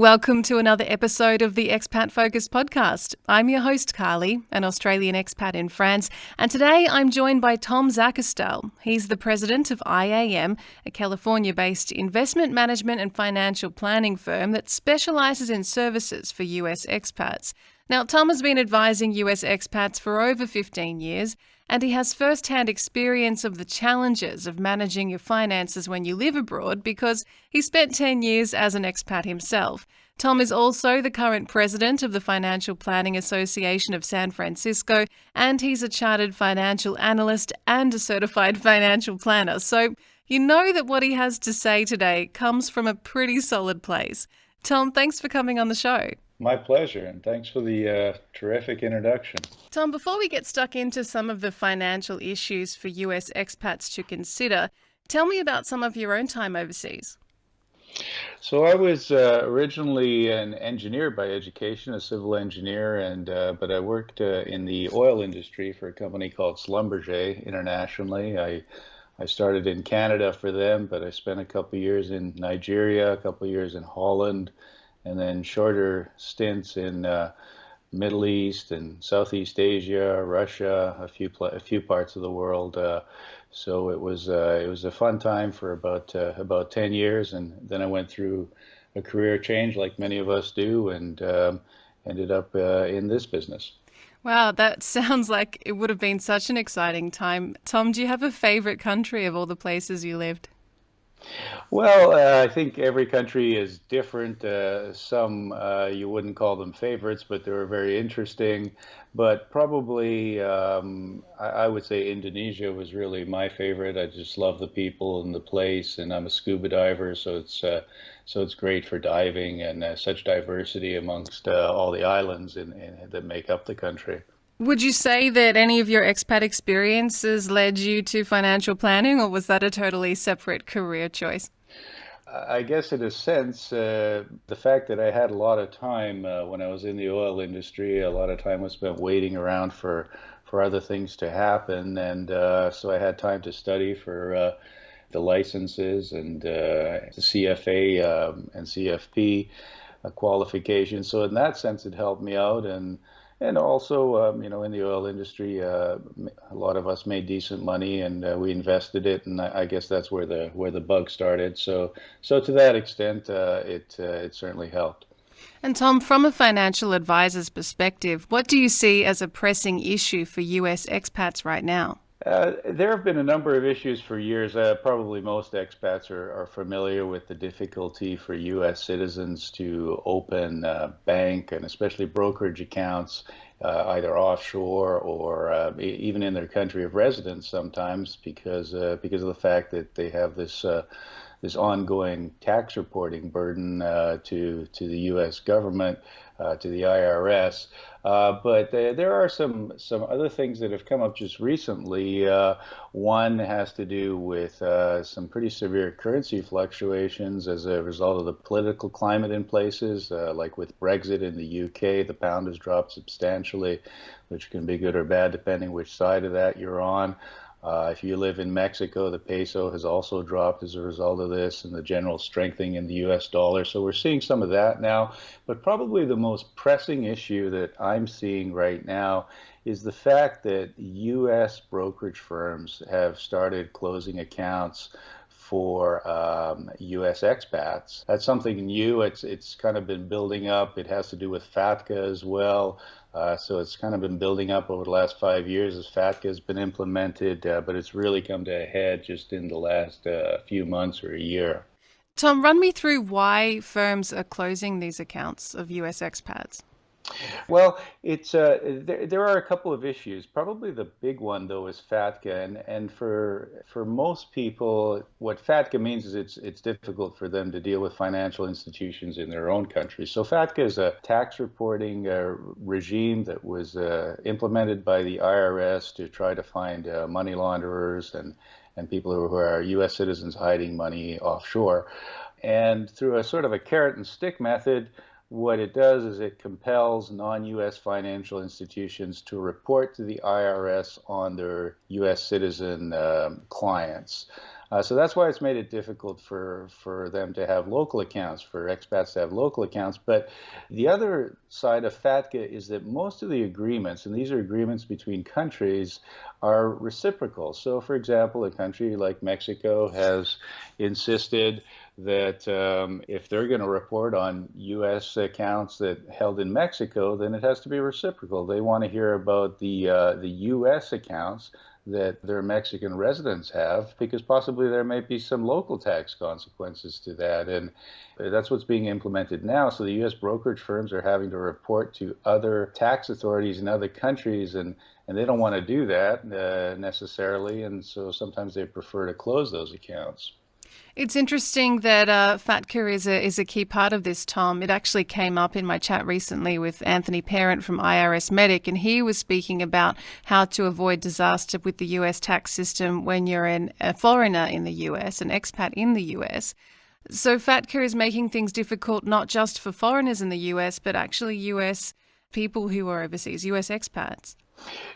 Welcome to another episode of the Expat Focus podcast. I'm your host, Carly, an Australian expat in France, and today I'm joined by Tom Zachystal. He's the president of IAM, a California-based investment management and financial planning firm that specialises in services for US expats. Now, Tom has been advising US expats for over 15 years, and he has first-hand experience of the challenges of managing your finances when you live abroad because he spent 10 years as an expat himself. Tom is also the current president of the Financial Planning Association of San Francisco, and he's a chartered financial analyst and a certified financial planner. So you know that what he has to say today comes from a pretty solid place. Tom, thanks for coming on the show. My pleasure, and thanks for the terrific introduction. Tom, before we get stuck into some of the financial issues for US expats to consider, tell me about some of your own time overseas. So I was originally an engineer by education, a civil engineer, but I worked in the oil industry for a company called Schlumberger internationally. I started in Canada for them, but I spent a couple of years in Nigeria, a couple of years in Holland, and then shorter stints in Middle East and Southeast Asia, Russia, a few parts of the world. So it was a fun time for about 10 years, and then I went through a career change like many of us do, and ended up in this business. Wow, that sounds like it would have been such an exciting time. Tom, do you have a favorite country of all the places you lived? Well, I think every country is different. Some you wouldn't call them favorites, but they were very interesting. But probably I would say Indonesia was really my favorite. I just love the people and the place, and I'm a scuba diver, so it's great for diving and such diversity amongst all the islands that make up the country. Would you say that any of your expat experiences led you to financial planning, or was that a totally separate career choice? I guess in a sense, the fact that I had a lot of time when I was in the oil industry, a lot of time was spent waiting around for other things to happen. And so I had time to study for the licenses and the CFA and CFP qualifications. So in that sense, it helped me out. And also, in the oil industry, a lot of us made decent money, and we invested it, and I guess that's where the bug started. So to that extent, it certainly helped. And Tom, from a financial advisor's perspective, what do you see as a pressing issue for US expats right now? There have been a number of issues for years. Probably most expats are familiar with the difficulty for U.S. citizens to open bank and especially brokerage accounts, either offshore or even in their country of residence sometimes because of the fact that they have this ongoing tax reporting burden to the U.S. government, to the IRS. But there are some other things that have come up just recently. One has to do with some pretty severe currency fluctuations as a result of the political climate in places, like with Brexit in the UK. The pound has dropped substantially, which can be good or bad depending which side of that you're on. If you live in Mexico, the peso has also dropped as a result of this and the general strengthening in the US dollar. So we're seeing some of that now. But probably the most pressing issue that I'm seeing right now is the fact that US brokerage firms have started closing accounts for U.S. expats. That's something new. It's kind of been building up. It has to do with FATCA as well. So it's kind of been building up over the last 5 years as FATCA has been implemented, but it's really come to a head just in the last few months or a year. Tom, run me through why firms are closing these accounts of US expats. Well, it's there are a couple of issues. Probably the big one though is FATCA, and for most people, what FATCA means is it's difficult for them to deal with financial institutions in their own country. So FATCA is a tax reporting regime that was implemented by the IRS to try to find money launderers and people who are U.S. citizens hiding money offshore. And through a sort of a carrot and stick method, what it does is it compels non-U.S. financial institutions to report to the IRS on their U.S. citizen clients. So that's why it's made it difficult for them to have local accounts, for expats to have local accounts. But the other side of FATCA is that most of the agreements, and these are agreements between countries, are reciprocal. So, for example, a country like Mexico has insisted that if they're going to report on U.S. accounts that held in Mexico, then it has to be reciprocal. They want to hear about the U.S. accounts that their Mexican residents have, because possibly there may be some local tax consequences to that. And that's what's being implemented now. So the U.S. brokerage firms are having to report to other tax authorities in other countries, and they don't want to do that necessarily. And so sometimes they prefer to close those accounts. It's interesting that FATCA is a key part of this, Tom. It actually came up in my chat recently with Anthony Parent from IRS Medic, and he was speaking about how to avoid disaster with the US tax system when you're a foreigner in the US, an expat in the US. So FATCA is making things difficult not just for foreigners in the US, but actually US people who are overseas, US expats.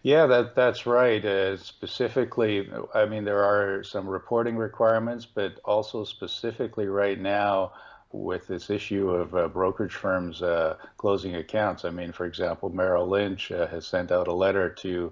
Yeah, that's right. Specifically, I mean, there are some reporting requirements, but also specifically right now with this issue of brokerage firms closing accounts. I mean, for example, Merrill Lynch has sent out a letter to,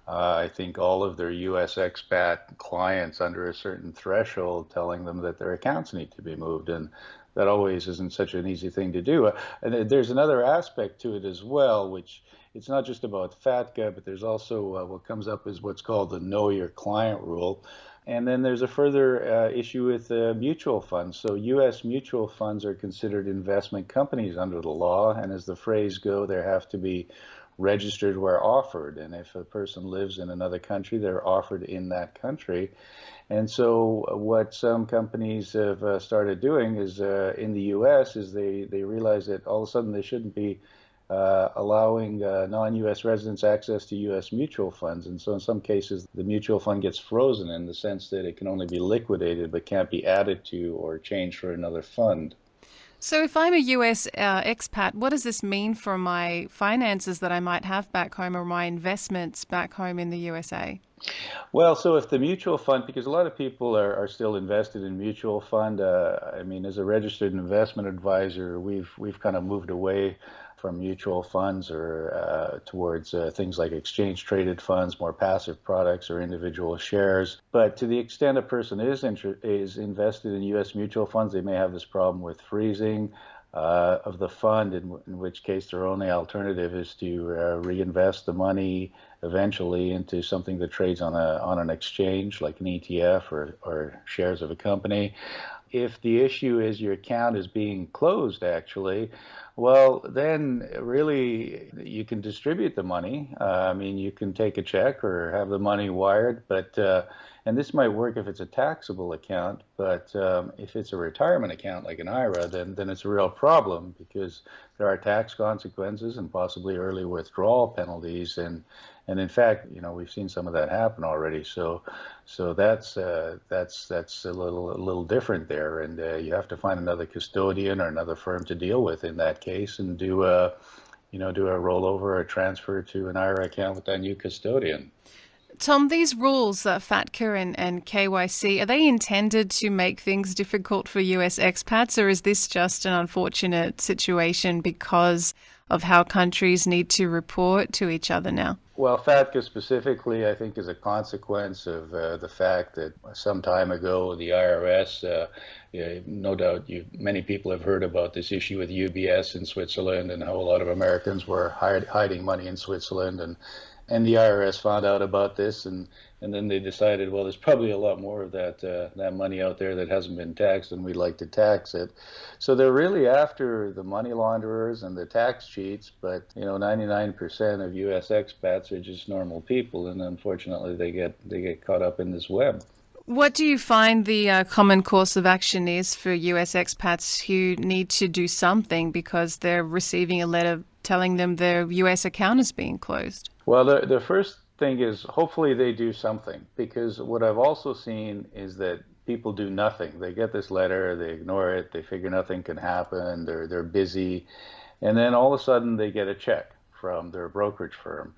I think, all of their U.S. expat clients under a certain threshold, telling them that their accounts need to be moved. And that always isn't such an easy thing to do. And there's another aspect to it as well, which it's not just about FATCA, but there's also what comes up as what's called the Know Your Client rule. And then there's a further issue with mutual funds. So U.S. mutual funds are considered investment companies under the law, and as the phrase go, they have to be registered where offered. And if a person lives in another country, they're offered in that country. And so what some companies have started doing is in the U.S. is they realize that all of a sudden they shouldn't be allowing non-U.S. residents access to U.S. mutual funds. And so in some cases, the mutual fund gets frozen in the sense that it can only be liquidated but can't be added to or changed for another fund. So, if I'm a US expat, what does this mean for my finances that I might have back home or my investments back home in the USA? Well, so if the mutual fund, because a lot of people are still invested in mutual fund, I mean, as a registered investment advisor, we've kind of moved away from mutual funds or towards things like exchange traded funds, more passive products or individual shares. But to the extent a person is invested in U.S. mutual funds, they may have this problem with freezing of the fund, in which case their only alternative is to reinvest the money eventually into something that trades on an exchange like an ETF or shares of a company. If the issue is your account is being closed, actually, well, then really you can distribute the money. I mean, you can take a check or have the money wired, but and this might work if it's a taxable account, but if it's a retirement account like an IRA, then it's a real problem because there are tax consequences and possibly early withdrawal penalties, and in fact, you know, we've seen some of that happen already. So that's a little different there, and you have to find another custodian or another firm to deal with in that case, and do a rollover or a transfer to an IRA account with that new custodian. Tom, these rules, FATCA and KYC, are they intended to make things difficult for US expats, or is this just an unfortunate situation because of how countries need to report to each other now? Well, FATCA specifically, I think, is a consequence of the fact that some time ago the IRS, no doubt many people have heard about this issue with UBS in Switzerland and how a lot of Americans were hiding money in Switzerland, and the IRS found out about this, and then they decided, well, there's probably a lot more of that money out there that hasn't been taxed, and we'd like to tax it. So they're really after the money launderers and the tax cheats, but 99% of U.S. expats are just normal people, and unfortunately, they get caught up in this web. What do you find the common course of action is for US expats who need to do something because they're receiving a letter telling them their US account is being closed? Well, the first thing is hopefully they do something, because what I've also seen is that people do nothing. They get this letter, they ignore it, they figure nothing can happen, they're busy, and then all of a sudden they get a check from their brokerage firm.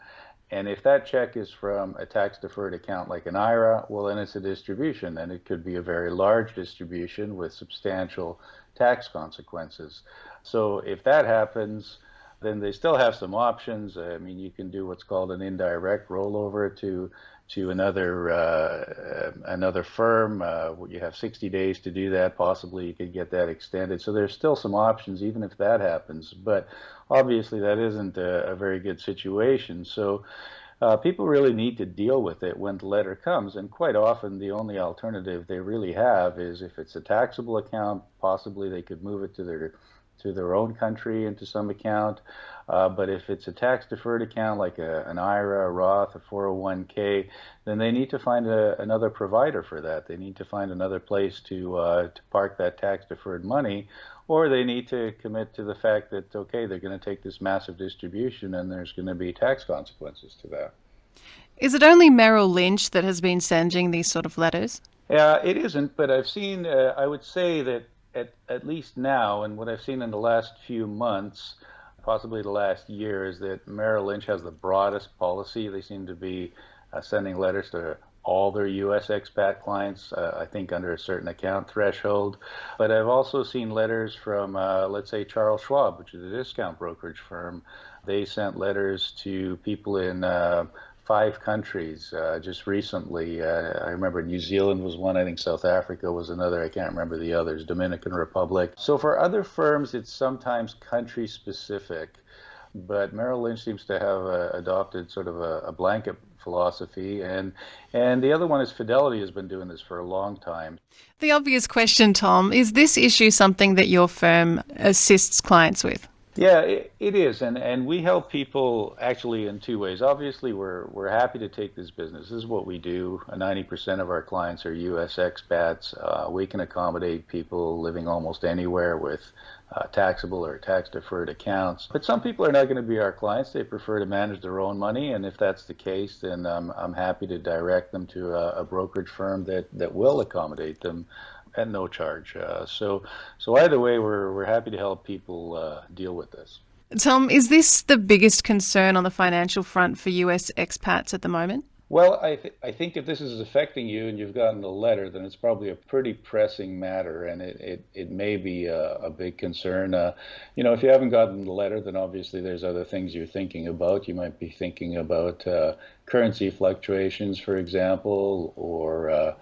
And if that check is from a tax-deferred account like an IRA, well, then it's a distribution, and it could be a very large distribution with substantial tax consequences. So if that happens, then they still have some options. I mean, you can do what's called an indirect rollover to another firm. You have 60 days to do that. Possibly you could get that extended. So there's still some options, even if that happens. But obviously, that isn't a very good situation. So people really need to deal with it when the letter comes. And quite often, the only alternative they really have is if it's a taxable account, possibly they could move it to their own country into some account. But if it's a tax-deferred account like an IRA, a Roth, a 401k, then they need to find another provider for that. They need to find another place to park that tax-deferred money, or they need to commit to the fact that, okay, they're going to take this massive distribution and there's going to be tax consequences to that. Is it only Merrill Lynch that has been sending these sort of letters? It isn't, but I've seen, I would say that at least now, and what I've seen in the last few months, possibly the last year, is that Merrill Lynch has the broadest policy. They seem to be sending letters to all their U.S. expat clients, I think under a certain account threshold. But I've also seen letters from, let's say, Charles Schwab, which is a discount brokerage firm. They sent letters to people in 5 countries just recently. I remember New Zealand was one. I think South Africa was another. I can't remember the others. Dominican Republic. So for other firms, it's sometimes country specific. But Merrill Lynch seems to have adopted sort of a blanket philosophy, and the other one is Fidelity has been doing this for a long time. The obvious question, Tom, is this issue something that your firm assists clients with? Yeah, it is, and we help people actually in 2 ways. Obviously, we're happy to take this business. This is what we do. 90% of our clients are U.S. expats. We can accommodate people living almost anywhere with taxable or tax-deferred accounts. But some people are not going to be our clients. They prefer to manage their own money, and if that's the case, then I'm happy to direct them to a brokerage firm that will accommodate them at no charge. So either way, we're happy to help people deal with this. Tom, is this the biggest concern on the financial front for US expats at the moment? Well, I think if this is affecting you and you've gotten the letter, then it's probably a pretty pressing matter, and it may be a big concern. If you haven't gotten the letter, then obviously there's other things you're thinking about. You might be thinking about currency fluctuations, for example, or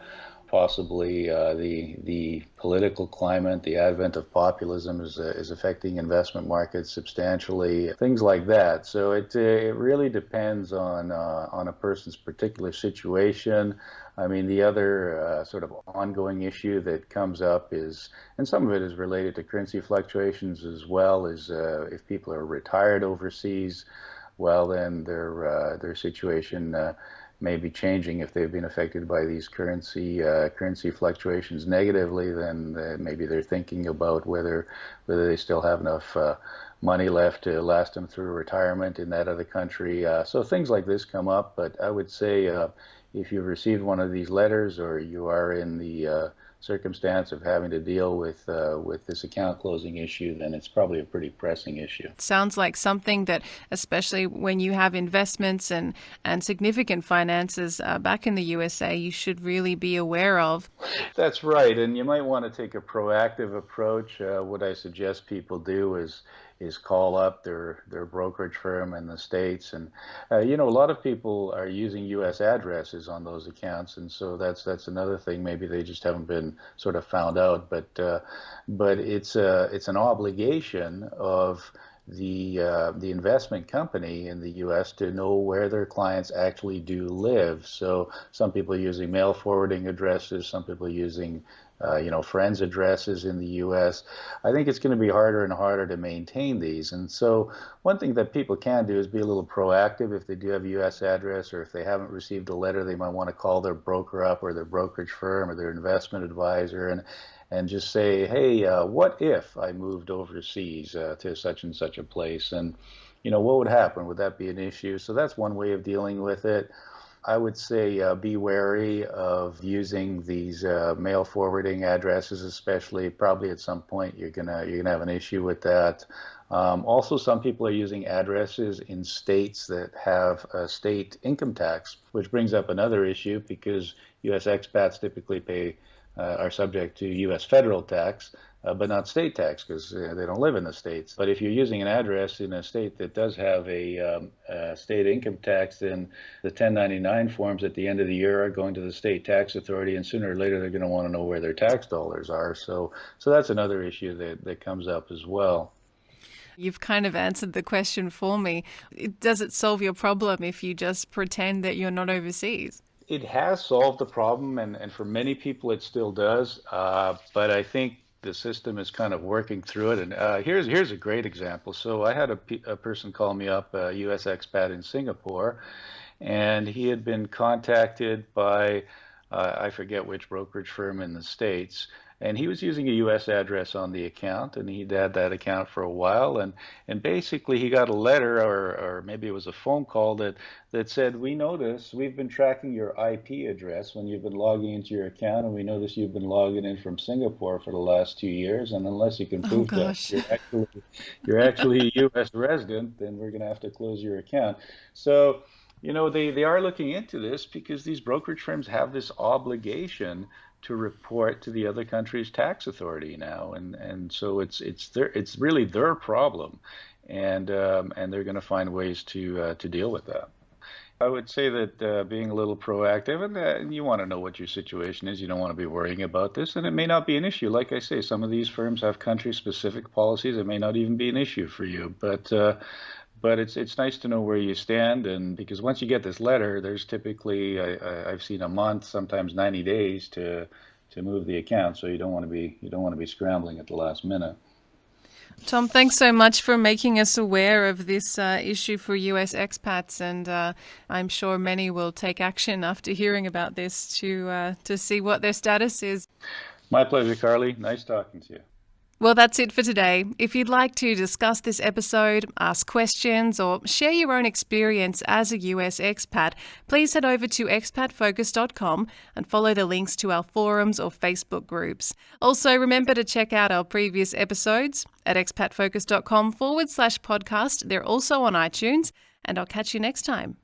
possibly the political climate, the advent of populism is affecting investment markets substantially, things like that. So it really depends on a person's particular situation. I mean, the other sort of ongoing issue that comes up is, and some of it is related to currency fluctuations as well, is if people are retired overseas, well, then their situation may be changing. If they've been affected by these currency fluctuations negatively, then maybe they're thinking about whether they still have enough money left to last them through retirement in that other country. So things like this come up, but I would say if you've received one of these letters or you are in the circumstance of having to deal with this account closing issue, then it's probably a pretty pressing issue. It sounds like something that, especially when you have investments and significant finances back in the USA, you should really be aware of. That's right, and you might want to take a proactive approach. What I suggest people do is call up their brokerage firm in the States, and a lot of people are using U.S. addresses on those accounts, and so that's another thing. Maybe they just haven't been sort of found out, but it's an obligation of the investment company in the U.S. to know where their clients actually do live. So some people are using mail forwarding addresses, some people are using friends' addresses in the U.S. I think it's going to be harder and harder to maintain these. And so one thing that people can do is be a little proactive. If they do have a U.S. address, or if they haven't received a letter, they might want to call their broker up or their brokerage firm or their investment advisor and just say, hey, what if I moved overseas to such and such a place? And, what would happen? Would that be an issue? So that's one way of dealing with it. I would say be wary of using these mail forwarding addresses, especially. Probably at some point you're gonna have an issue with that. Also, some people are using addresses in states that have a state income tax, which brings up another issue because U.S. expats typically are subject to U.S. federal tax, but not state tax because they don't live in the states. But if you're using an address in a state that does have a state income tax, then the 1099 forms at the end of the year are going to the state tax authority, and sooner or later they're going to want to know where their tax dollars are. So that's another issue that comes up as well. You've kind of answered the question for me. Does it solve your problem if you just pretend that you're not overseas? It has solved the problem, and for many people it still does. But I think the system is kind of working through it. And here's a great example. So I had a person call me up, a U.S. expat in Singapore, and he had been contacted by I forget which brokerage firm in the States. And he was using a U.S. address on the account, and he'd had that account for a while. And basically, he got a letter, or maybe it was a phone call that said, "We notice we've been tracking your IP address when you've been logging into your account, and we notice you've been logging in from Singapore for the last 2 years. And unless you can prove that you're actually a U.S. resident, then we're going to have to close your account." So, they are looking into this because these brokerage firms have this obligation to report to the other country's tax authority now, and so it's really their problem, and they're going to find ways to deal with that. I would say that being a little proactive, and you want to know what your situation is. You don't want to be worrying about this, and it may not be an issue. Like I say, some of these firms have country-specific policies. It may not even be an issue for you, but it's nice to know where you stand, and because once you get this letter, there's typically I've seen a month, sometimes 90 days to move the account. So you don't want to be scrambling at the last minute. Tom, thanks so much for making us aware of this issue for US expats, and I'm sure many will take action after hearing about this to see what their status is. My pleasure, Carly. Nice talking to you. Well, that's it for today. If you'd like to discuss this episode, ask questions, or share your own experience as a US expat, please head over to expatfocus.com and follow the links to our forums or Facebook groups. Also, remember to check out our previous episodes at expatfocus.com/podcast. They're also on iTunes, and I'll catch you next time.